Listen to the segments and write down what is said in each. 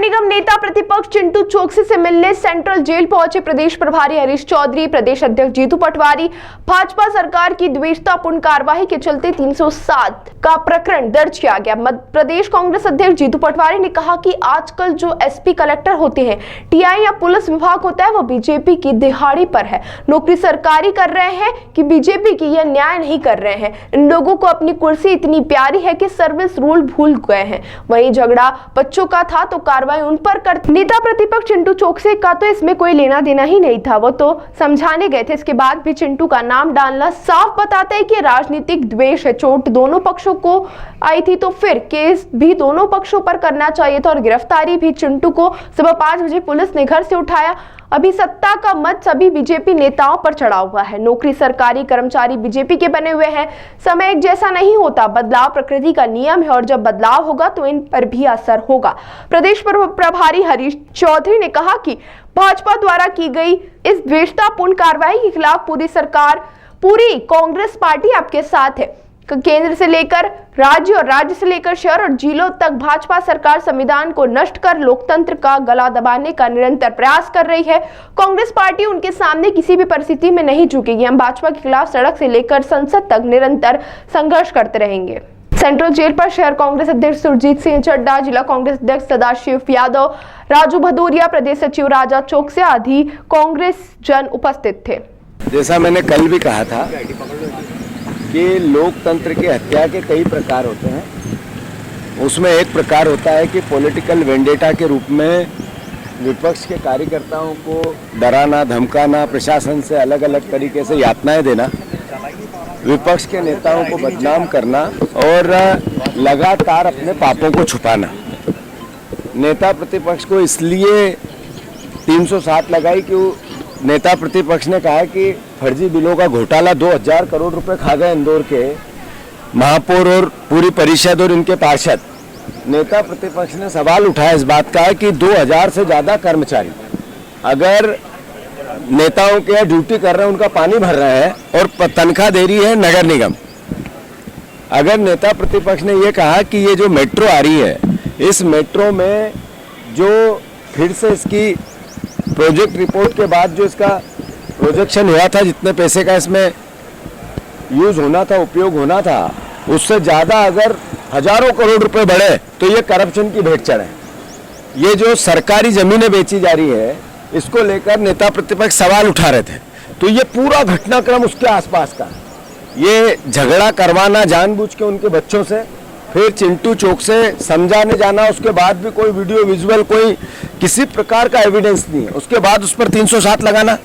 निगम नेता प्रतिपक्ष चिंटू चोकसी से मिलने सेंट्रल जेल पहुंचे प्रदेश प्रभारी हरीश चौधरी, प्रदेश अध्यक्ष जीतू पटवारी। भाजपा सरकार की द्वेषतापूर्ण कार्रवाई के चलते 307 का प्रकरण दर्ज किया गया। मध्य प्रदेश कांग्रेस अध्यक्ष जीतू पटवारी ने कहा कि आजकल जो एसपी कलेक्टर होते हैं, टीआई या पुलिस विभाग होता है, वो बीजेपी की दिहाड़ी पर है, नौकरी सरकारी कर रहे हैं कि बीजेपी की, यह न्याय नहीं कर रहे हैं। इन लोगों को अपनी कुर्सी इतनी प्यारी है कि सर्विस रूल भूल गए हैं। वहीं झगड़ा बच्चों का था तो कार्रवाई उन पर कर। नेता प्रतिपक्ष चिंटू चोकसी का तो इसमें कोई लेना देना ही नहीं था, वो तो समझाने गए थे। इसके बाद भी चिंटू का नाम डालना साफ बताता है कि राजनीतिक द्वेष है। चोट दोनों पक्षों को आई थी तो फिर केस भी दोनों पक्षों पर करना चाहिए था और गिरफ्तारी भी चिंटू को सुबह 5 बजे पुलिस ने घर से उठाया। अभी सत्ता का मत सभी बीजेपी नेताओं पर चढ़ा हुआ है। नौकरी सरकारी, कर्मचारी बीजेपी के बने हुए हैं। समय एक जैसा नहीं होता, बदलाव प्रकृति का नियम है और जब बदलाव होगा तो इन पर भी असर होगा। प्रदेश प्रभारी हरीश चौधरी ने कहा कि भाजपा द्वारा की गई इस द्वेषतापूर्ण कार्रवाई के खिलाफ पूरी सरकार, पूरी कांग्रेस पार्टी आपके साथ है। केंद्र से लेकर राज्य और राज्य से लेकर शहर और जिलों तक भाजपा सरकार संविधान को नष्ट कर लोकतंत्र का गला दबाने का निरंतर प्रयास कर रही है। कांग्रेस पार्टी उनके सामने किसी भी परिस्थिति में नहीं झुकेगी। हम भाजपा के खिलाफ सड़क से लेकर संसद तक निरंतर संघर्ष करते रहेंगे। सेंट्रल जेल पर शहर कांग्रेस अध्यक्ष सुरजीत सिंह चड्डा, जिला कांग्रेस अध्यक्ष सदाशिव यादव, राजू भदौरिया, प्रदेश सचिव राजा चौकसे आदि कांग्रेस जन उपस्थित थे। जैसा मैंने कल भी कहा था कि लोकतंत्र की हत्या के कई प्रकार होते हैं। उसमें एक प्रकार होता है कि पॉलिटिकल वेंडेटा के रूप में विपक्ष के कार्यकर्ताओं को डराना, धमकाना, प्रशासन से अलग अलग तरीके से यातनाएं देना, विपक्ष के नेताओं को बदनाम करना और लगातार अपने पापों को छुपाना। नेता प्रतिपक्ष को इसलिए 307 लगाई कि नेता प्रतिपक्ष ने कहा कि फर्जी बिलों का घोटाला 2000 करोड़ रुपए खा गए इंदौर के महापौर और पूरी परिषद और इनके पार्षद। नेता प्रतिपक्ष ने सवाल उठाया इस बात का कि 2000 से ज्यादा कर्मचारी अगर नेताओं के ड्यूटी कर रहे हैं, उनका पानी भर रहे हैं और तनख्वाह दे रही है नगर निगम। अगर नेता प्रतिपक्ष ने यह कहा कि ये जो मेट्रो आ रही है, इस मेट्रो में जो फिर से इसकी प्रोजेक्ट रिपोर्ट के बाद जो इसका प्रोजेक्शन हुआ था, जितने पैसे का इसमें यूज होना था, उपयोग होना था, उससे ज्यादा अगर हजारों करोड़ रुपए बढ़े तो ये करप्शन की भेंट चढ़े। ये जो सरकारी जमीनें बेची जा रही है, इसको लेकर नेता प्रतिपक्ष सवाल उठा रहे थे। तो ये पूरा घटनाक्रम उसके आसपास का, ये झगड़ा करवाना जानबूझ के उनके बच्चों से, फिर चिंटू चौक से समझाने जाना, उसके बाद भी कोई वीडियो विजुअल, कोई किसी प्रकार का एविडेंस नहीं है, उसके बाद उस पर 307 लगाना।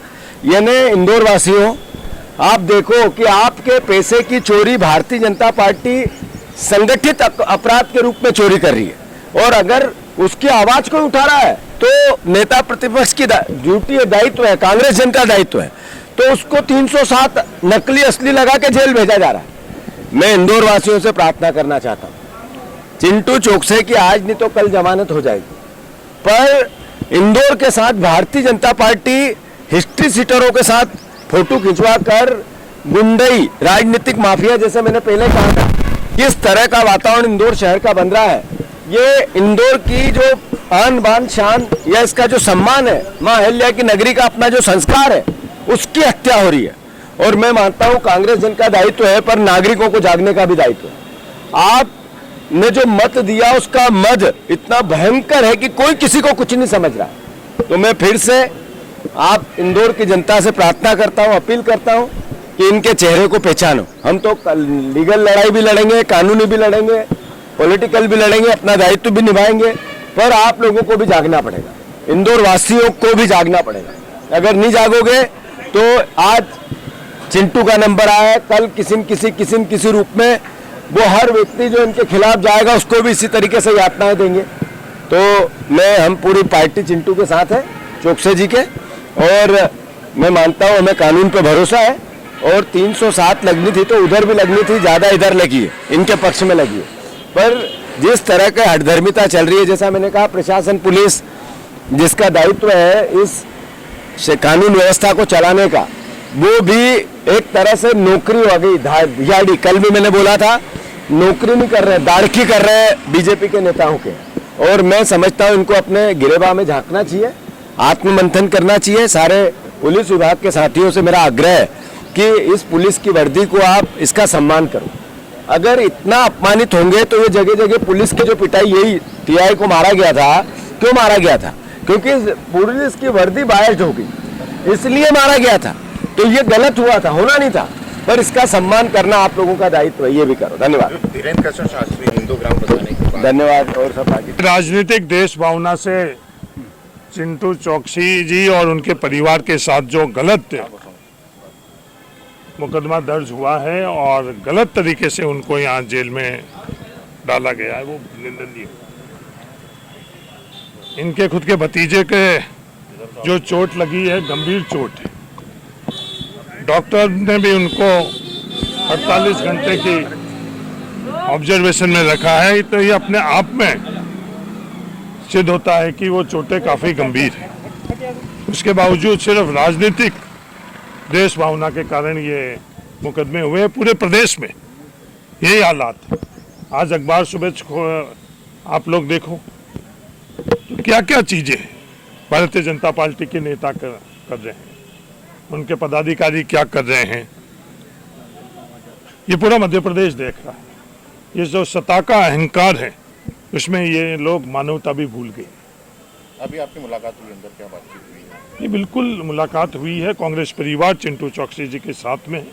यानी इंदौर वासियों, आप देखो कि आपके पैसे की चोरी भारतीय जनता पार्टी संगठित अपराध के रूप में चोरी कर रही है और अगर उसकी आवाज कोई उठा रहा है तो नेता प्रतिपक्ष की ड्यूटी है, दायित्व है, कांग्रेस जन का दायित्व है, तो उसको 307 नकली असली लगा के जेल भेजा जा रहा है। मैं इंदौर वासियों से प्रार्थना करना चाहता हूँ, चिंटू चौकसे की आज नहीं तो कल जमानत हो जाएगी, पर इंदौर के साथ भारतीय जनता पार्टी हिस्ट्री सीटरों के साथ फोटो खिंचवा कर गुंडई, राजनीतिक माफिया, जैसे मैंने पहले कहा था, किस तरह का वातावरण इंदौर शहर का बन रहा है। ये इंदौर की जो आन बान शान या इसका जो सम्मान है, मां अहिल्या की नगरी का अपना जो संस्कार है, उसकी हत्या हो रही है। और मैं मानता हूं कांग्रेस जन का दायित्व है, पर नागरिकों को जागने का भी दायित्व है। आपने जो मत दिया, उसका मद इतना भयंकर है कि कोई किसी को कुछ नहीं समझ रहा। तो मैं फिर से आप इंदौर की जनता से प्रार्थना करता हूं, अपील करता हूं कि इनके चेहरे को पहचानो। हम तो लीगल लड़ाई भी लड़ेंगे, कानूनी भी लड़ेंगे, पॉलिटिकल भी लड़ेंगे, अपना दायित्व भी निभाएंगे, पर आप लोगों को भी जागना पड़ेगा, इंदौर वासियों को भी जागना पड़ेगा। अगर नहीं जागोगे तो आज चिंटू का नंबर आया, कल किसी रूप में वो हर व्यक्ति जो इनके खिलाफ जाएगा उसको भी इसी तरीके से यातनाएं देंगे। तो हम पूरी पार्टी चिंटू के साथ है, चौकसे जी के, और मैं मानता हूं हमें कानून पे भरोसा है। और 307 लगनी थी तो उधर भी लगनी थी, ज्यादा इधर लगी है, इनके पक्ष में लगी है। पर जिस तरह का हठधर्मिता चल रही है, जैसा मैंने कहा, प्रशासन, पुलिस जिसका दायित्व है इस कानून व्यवस्था को चलाने का, वो भी एक तरह से नौकरी हो गई, दिहाड़ी। कल भी मैंने बोला था, नौकरी नहीं कर रहे, दाड़की कर रहे हैं बीजेपी के नेताओं के। और मैं समझता हूं इनको अपने गिरेबान में झांकना चाहिए, आत्ममंथन करना चाहिए। सारे पुलिस विभाग के साथियों से मेरा आग्रह है कि इस पुलिस की वर्दी को आप इसका सम्मान करो। अगर इतना अपमानित होंगे तो ये जगह जगह पुलिस की जो पिटाई, यही टीआई को मारा गया था, क्यों मारा गया था? क्योंकि पुलिस की वर्दी बाहर हो गई, इसलिए मारा गया था। तो ये गलत हुआ था, होना नहीं था, पर इसका सम्मान करना आप लोगों का दायित्व है, ये भी करो। धन्यवाद। धीरेन्द्र कृष्ण शास्त्री हिंदू ग्राम बताने के बाद धन्यवाद। और सब आगे राजनीतिक देश भावना से चिंटू चौकसी जी और उनके परिवार के साथ जो गलत मुकदमा दर्ज हुआ है और गलत तरीके से उनको यहाँ जेल में डाला गया है, वो निंदनीय है। इनके खुद के भतीजे के जो चोट लगी है, गंभीर चोट है। डॉक्टर ने भी उनको 48 घंटे की ऑब्जर्वेशन में रखा है, तो ये अपने आप में सिद्ध होता है कि वो चोटें काफ़ी गंभीर हैं। उसके बावजूद सिर्फ राजनीतिक देश भावना के कारण ये मुकदमे हुए हैं। पूरे प्रदेश में यही हालात है। आज अखबार सुबह आप लोग देखो तो क्या क्या चीज़ें भारतीय जनता पार्टी के नेता कर रहे हैं, उनके पदाधिकारी क्या कर रहे हैं, ये पूरा मध्य प्रदेश देख रहा है। ये जो सत्ता का अहंकार है, उसमें ये लोग मानवता भी भूल गए। अभी आपकी मुलाकात हुई, अंदर क्या बातचीत हुई है? ये बिल्कुल मुलाकात हुई है। कांग्रेस परिवार चिंटू चौकसी जी के साथ में,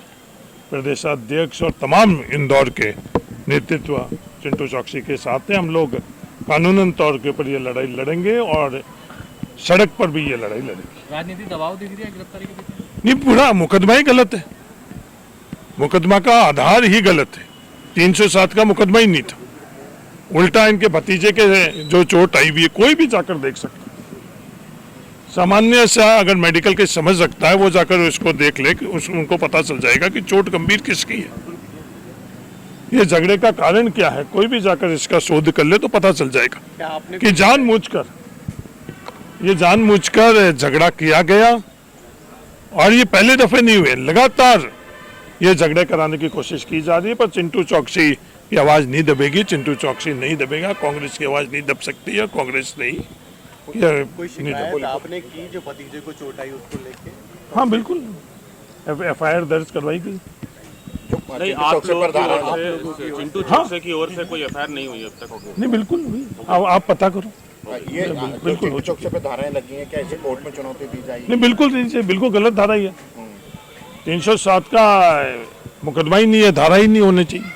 प्रदेशाध्यक्ष और तमाम इंदौर के नेतृत्व चिंटू चौकसी के साथ में हम लोग कानूनन तौर के ऊपर ये लड़ाई लड़ेंगे और सड़क पर भी ये लड़ाई लड़ेंगे। राजनीतिक दबाव दिख रही है गिरफ्तारी के पीछे? नहीं, पूरा मुकदमा ही गलत है। मुकदमा का आधार ही गलत है। 307 का मुकदमा ही नहीं था। उल्टा इनके भतीजे के जो चोट आई हुई है, कोई भी जाकर देख सकता है। सामान्य सा अगर मेडिकल के समझ सकता है, वो जाकर उसको देख ले, उनको पता चल जाएगा कि चोट गंभीर किसकी है, ये झगड़े का कारण क्या है। कोई भी जाकर इसका शोध कर ले तो पता चल जाएगा कि जानबूझकर झगड़ा किया गया। और ये पहले दफे नहीं हुए, लगातार ये झगड़े कराने की कोशिश की जा रही है। पर चिंटू चौकसी की आवाज नहीं दबेगी, चिंटू चौकसी नहीं दबेगा, कांग्रेस की आवाज नहीं दब सकती है, कांग्रेस नहीं। कोई शिकायत आपने की जो भतीजे को चोट आई उसको लेके? हाँ बिल्कुल, FIR दर्ज करवाई गई। नहीं, आप लोगों से चिंटू चौकसी की ओर से कोई FIR नहीं हुई अब तक? नहीं, बिल्कुल हुई। आप पता करो। ये बिल्कुल हो चौकसी पे धाराएं लगी हैं, क्या इसे कोर्ट में चुनौती दी जाएगी? नहीं, बिल्कुल नहीं, बिल्कुल गलत धारा ही है। 307 का मुकदमा ही नहीं है, धारा ही नहीं होनी चाहिए।